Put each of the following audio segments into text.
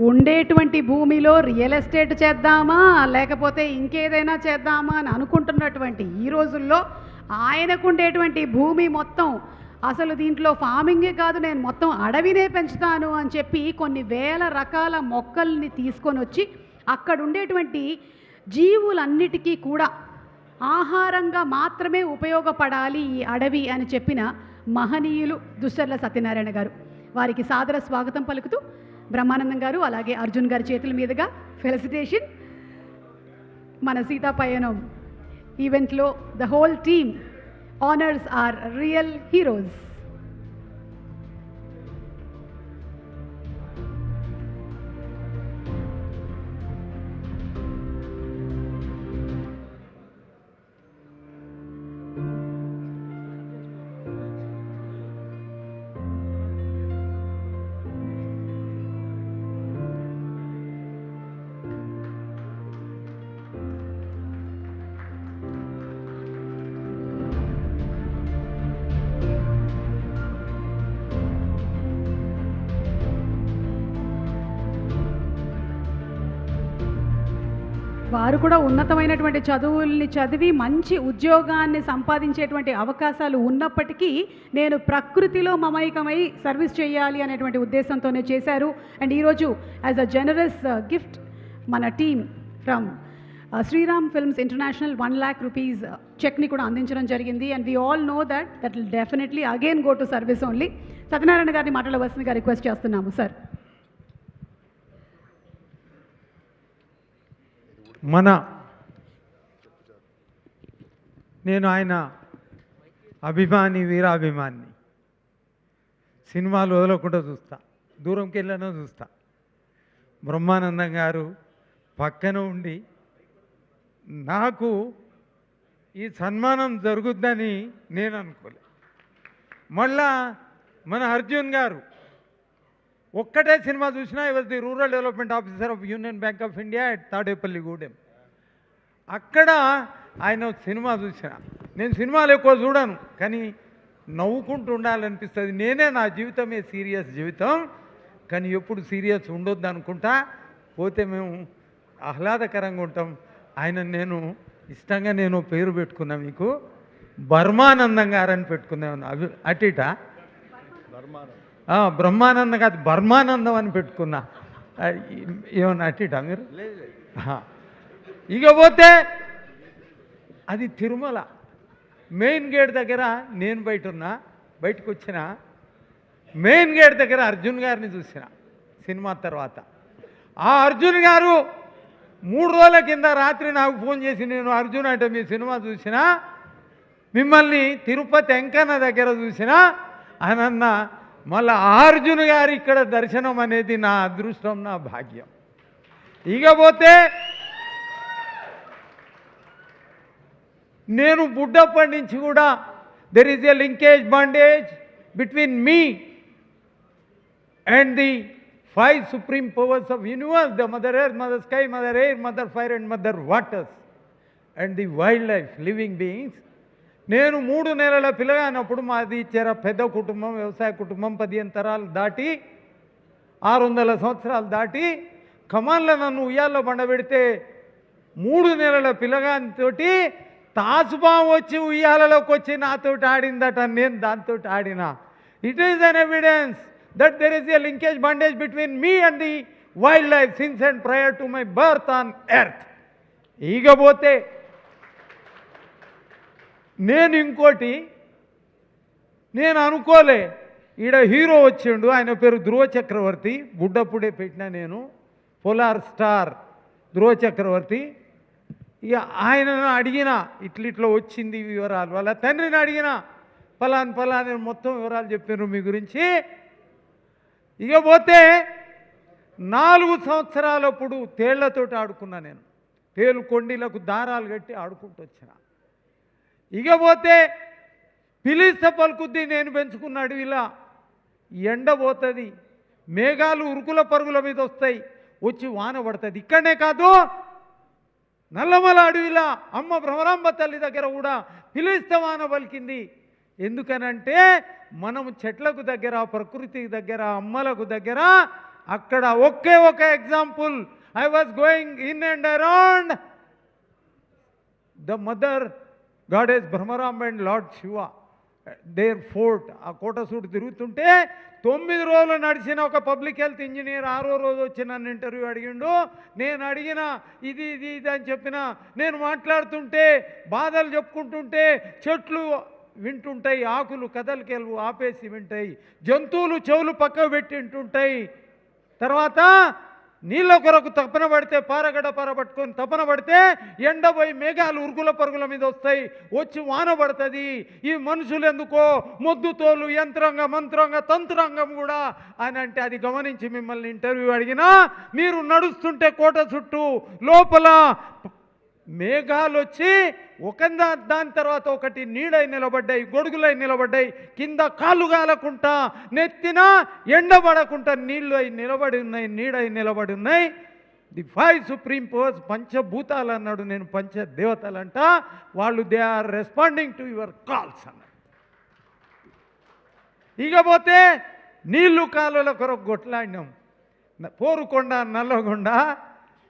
ఉండేటువంటి భూమిలో real estate చేద్దామా లేకపోతే ఇంకేదైనా చేద్దామా అని అనుకుంటున్నటువంటి ఈ రోజుల్లో ఆయనకు ఉండేటువంటి భూమి మొత్తం అసలు దీంట్లో ఫార్మింగే కాదు, నేను మొత్తం అడవినే పెంచుతాను అని చెప్పి కొన్ని వేల రకాల మొక్కల్ని తీసుకొని వచ్చి అక్కడ ఉండేటువంటి జీవులన్నిటికీ కూడా ఆహారంగా మాత్రమే ఉపయోగపడాలి ఈ అడవి అని చెప్పిన మహనీయులు దుస్సర్ల సత్యనారాయణ గారు. వారికి సాదర స్వాగతం పలుకుతూ బ్రహ్మానందం గారు అలాగే అర్జున్ గారి చేతుల మీదుగా ఫెలిసిటేషన్. మన సీతాపయనం ఈవెంట్లో the whole team honours are real heroes. వారు కూడా ఉన్నతమైనటువంటి చదువుల్ని చదివి మంచి ఉద్యోగాన్ని సంపాదించేటువంటి అవకాశాలు ఉన్నప్పటికీ నేను ప్రకృతిలో మమైకమై సర్వీస్ చేయాలి అనేటువంటి ఉద్దేశంతోనే చేశారు. అండ్ ఈరోజు యాజ్ అ జనరస్ గిఫ్ట్ మన team from Sriram films international 1 lakh rupees చెక్ని కూడా అందించడం జరిగింది. And we all know that will definitely again go to service only. Satyanarayana గారిని మాట్లాడవలసిందిగా రిక్వెస్ట్ చేస్తున్నాము సార్. నేను ఆయన అభిమాని, వీరాభిమాని. సినిమాలు వదలకుండా చూస్తా, దూరంకి వెళ్ళినా చూస్తా. బ్రహ్మానందం గారు పక్కన ఉండి నాకు ఈ సన్మానం జరుగుద్దని నేను అనుకోలే. మళ్ళా మన అర్జున్ గారు ఒక్కటే సినిమా చూసినా ఈ was the rural development officer of union bank of India at Tadepalligudem. అక్కడ ఆయన సినిమా చూసిన. నేను సినిమాలు ఎక్కువ చూడను, కానీ నవ్వుకుంటూ ఉండాలనిపిస్తుంది. నేనే నా జీవితమే సీరియస్ జీవితం, కానీ ఎప్పుడు సీరియస్ ఉండొద్దు అనుకుంటా. పోతే మేము ఆహ్లాదకరంగా ఉంటాం. ఆయన నేను ఇష్టంగా నేను పేరు పెట్టుకున్నా, మీకు బర్మానందం గారని పెట్టుకున్నాను. అటిటా బ్రహ్మానందం కాదు, బర్మానందం అని పెట్టుకున్నా. ఏమన్నా అటిటా మీరు? ఇకపోతే అది తిరుమల మెయిన్ గేట్ దగ్గర నేను బయటకు వచ్చిన మెయిన్ గేట్ దగ్గర అర్జున్ గారిని చూసిన సినిమా తర్వాత. ఆ అర్జున్ గారు 3 రోజుల కింద రాత్రి నాకు ఫోన్ చేసి, నేను అర్జున్ అంటే మీ సినిమా చూసినా, మిమ్మల్ని తిరుపతి వెంకన్న దగ్గర చూసినా అనన్న. మళ్ళీ అర్జున్ గారు ఇక్కడ దర్శనం అనేది నా అదృష్టం, నా భాగ్యం. ఇకపోతే నేను బుడ్డప్పటి నుంచి కూడా there is a linkage bondage between me and the 5 supreme powers of universe, the mother earth, mother sky, mother air, mother fire and mother waters, and the wildlife, living beings. నేను 3 నెలల పిల్లగానప్పుడు మాది చాలా పెద్ద కుటుంబం, వ్యవసాయ కుటుంబం. 15 తరాలు దాటి 600 సంవత్సరాలు దాటి కమాన్లో నన్ను ఉయ్యాల్లో బండబెడితే 3 నెలల పిల్లగానితోటి తాసుబాం వచ్చి ఉయ్యాలలోకి వచ్చి నాతోటి ఆడిందట. నేను దాంతో ఆడినా. It is an evidence that there is a linkage bondage between me and the wildlife since and prior to my birth on earth. ఇకపోతే నేను ఇంకోటి నేను అనుకోలే, ఈడ హీరో వచ్చిండు, ఆయన పేరు ధ్రువ చక్రవర్తి. బుడ్డప్పుడే పెట్టినా నేను, పోలార్ స్టార్ ధ్రువ చక్రవర్తి. ఇక ఆయనను అడిగిన ఇట్లా వచ్చింది వివరాలు. వాళ్ళ తండ్రిని అడిగిన ఫలాని మొత్తం వివరాలు చెప్పారు మీ గురించి. ఇకపోతే 4 సంవత్సరాలప్పుడు తేళ్లతోటి ఆడుకున్నా నేను. తేలు కొండీలకు దారాలు కట్టి ఆడుకుంటూ వచ్చిన. ఇకపోతే పిలిస్త పలుకుద్ది నేను పెంచుకున్న అడవిలా. ఎండ పోతుంది, మేఘాలు ఉరుకుల పరుగుల మీద వస్తాయి, వచ్చి వాన పడుతుంది. ఇక్కడనే కాదు, నల్లమల అడవిలా అమ్మ భ్రమరాంబ తల్లి దగ్గర కూడా పిలిస్త వాన పలికింది. ఎందుకనంటే మనము చెట్లకు దగ్గర, ప్రకృతికి దగ్గర, అమ్మలకు దగ్గర అక్కడ ఒకే ఒక example, I was going in and around the mother goddess Bhramaramba and lord Shiva there fort. ఆ కోటసూడు తిరుగుతుంటే 9 రోజులు నడిచిన ఒక పబ్లిక్ హెల్త్ ఇంజనీర్ 6వ రోజు వచ్చి నన్ను ఇంటర్వ్యూ అడిగిండు. నేను అడిగిన ఇది ఇది ఇది అని చెప్పిన, నేను మాట్లాడుతుంటే బాధలు చెప్పుకుంటుంటే చెట్లు వింటుంటాయి, ఆకులు కదలికెళ్ళవు ఆపేసి వింటాయి, జంతువులు చెవులు పక్కకు పెట్టి వింటుంటాయి. తర్వాత నీళ్ళ కొరకు తపన పడితే పారగడ పార పట్టుకొని తపన పడితే ఎండబోయి మేఘాలు ఉరుగుల పరుగుల మీద వస్తాయి, వచ్చి వాన పడుతుంది. ఈ మనుషులు ఎందుకో మొద్దుతోలు యంత్రాంగ మంత్రాంగ తంత్రాంగం కూడా అని అంటే అది గమనించి మిమ్మల్ని ఇంటర్వ్యూ అడిగినా, మీరు నడుస్తుంటే కోట చుట్టూ లోపల మేఘాలు వచ్చి దాని తర్వాత ఒకటి నీడై నిలబడ్డాయి, గొడుగులై నిలబడ్డాయి, కింద కాళ్ళు గాలకుంటా నెత్తిన ఎండబడకుండా నీళ్ళు అయి నిలబడి ఉన్నాయి, నీడై నిలబడి ఉన్నాయి. ది 5 సుప్రీం పవర్స్, పంచభూతాలు అన్నాడు, నేను పంచదేవతలంట, వాళ్ళు they are responding to your calls అన్నాడు. ఇకపోతే నీళ్లు కాలువల కొరకు కొట్లాడినాం. పోరుకొండ నల్లగొండ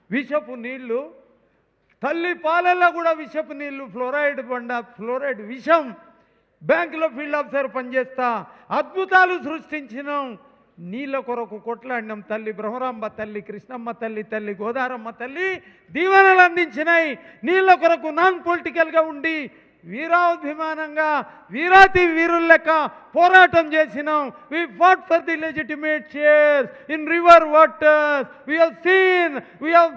విషపు నీళ్లు, తల్లి పాలల్లో కూడా విషపు నీళ్లు, ఫ్లోరైడ్ బండ, ఫ్లోరైడ్ విషం. బ్యాంకులో ఫీల్డ్ ఆఫీసర్ పనిచేస్తా అద్భుతాలు సృష్టించినాం. నీళ్ళ కొరకు కొట్లాడినాం. తల్లి బ్రహ్మరాంబ తల్లి, కృష్ణమ్మ తల్లి, తల్లి గోదారమ్మ తల్లి దీవెనలు అందించినాయి. నీళ్ళ కొరకు నాన్ పొలిటికల్గా ఉండి వీరాభిమానంగా వీరాతి వీరుల లెక్క పోరాటం చేసినాం. We fought for the legitimate shares in river waters. We have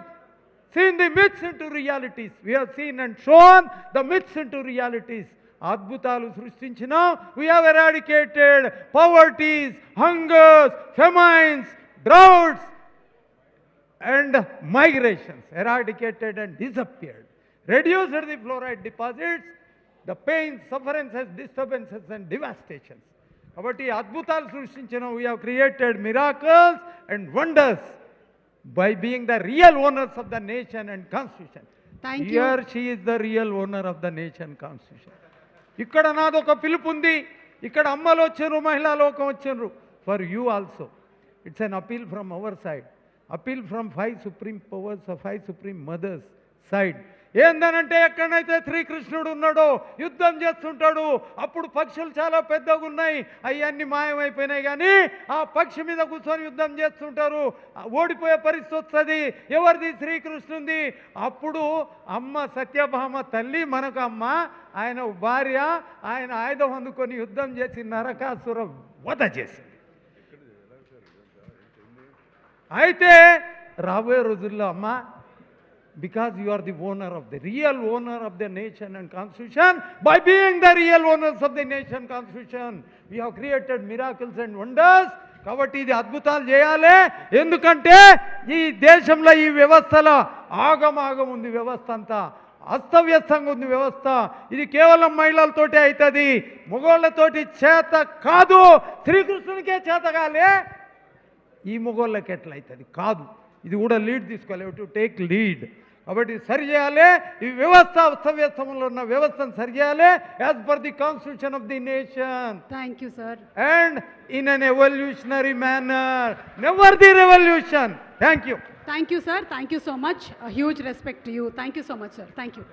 seen the myths into realities. We have seen and shown the myths into realities. అద్భుతాలు సృష్టించినాం. we have eradicated poverties, hungers, famines, droughts and migrations. Eradicated and disappeared. Reduced the fluoride deposits, the pains, sufferances, disturbances and devastations. కాబట్టి అద్భుతాలు సృష్టించినాం. we have created miracles and wonders by being the real owners of the nation and constitution. Thank you. Here she is the real owner of the nation constitution. ఇక్కడ నాదొక పిలుపు ఉంది. ఇక్కడ అమ్మలు వచ్చారు, మహిళా లోకం వచ్చారు. For you also it's an appeal from our side, appeal from 5 supreme powers, 5 supreme mothers side. ఏందనంటే ఎక్కడైతే శ్రీకృష్ణుడు ఉన్నాడో యుద్ధం చేస్తుంటాడు, అప్పుడు పక్షులు చాలా పెద్దగా ఉన్నాయి, అవన్నీ మాయమైపోయినాయి. కానీ ఆ పక్షి మీద కూర్చొని యుద్ధం చేస్తుంటారు, ఓడిపోయే పరిస్థితి వస్తుంది. ఎవరిది? శ్రీకృష్ణుంది. అప్పుడు అమ్మ సత్యభామ తల్లి మనకు అమ్మ, ఆయన భార్య, ఆయన ఆయుధం అందుకొని యుద్ధం చేసి నరకాసుర వధ చేసింది. అయితే రాబోయే రోజుల్లో అమ్మ, because you are the owner of the real owner of the nation and constitution, by being the real owners of the nation constitution, we have created miracles and wonders. కాబట్టి ఇది అద్భుతాలు చేయాలి. ఎందుకంటే ఈ దేశంలో ఈ వ్యవస్థల ఆగమాగం ఉంది, వ్యవస్థ అంతా అస్తవ్యస్తంగా ఉంది వ్యవస్థ. ఇది కేవలం మహిళలతోటే అవుతుంది, మగోళ్ళతోటి చేత కాదు. శ్రీకృష్ణునికే చేత కాలే, ఈ మగోళ్ళకి ఎట్లయితుంది? కాదు. ఇది కూడా లీడ్ తీసుకోవాలి, టు టేక్ లీడ్. కాబట్టి సరి చేయాలి ఈ వ్యవస్థ, అస్తవ్యస్తంలో ఉన్న వ్యవస్థను సరి చేయాలి as per the constitution of the nation. Thank you sir. And in an evolutionary manner, never the revolution. Thank you. Thank you, sir. Thank you so much. A huge respect to you. Thank you so much, sir. Thank you.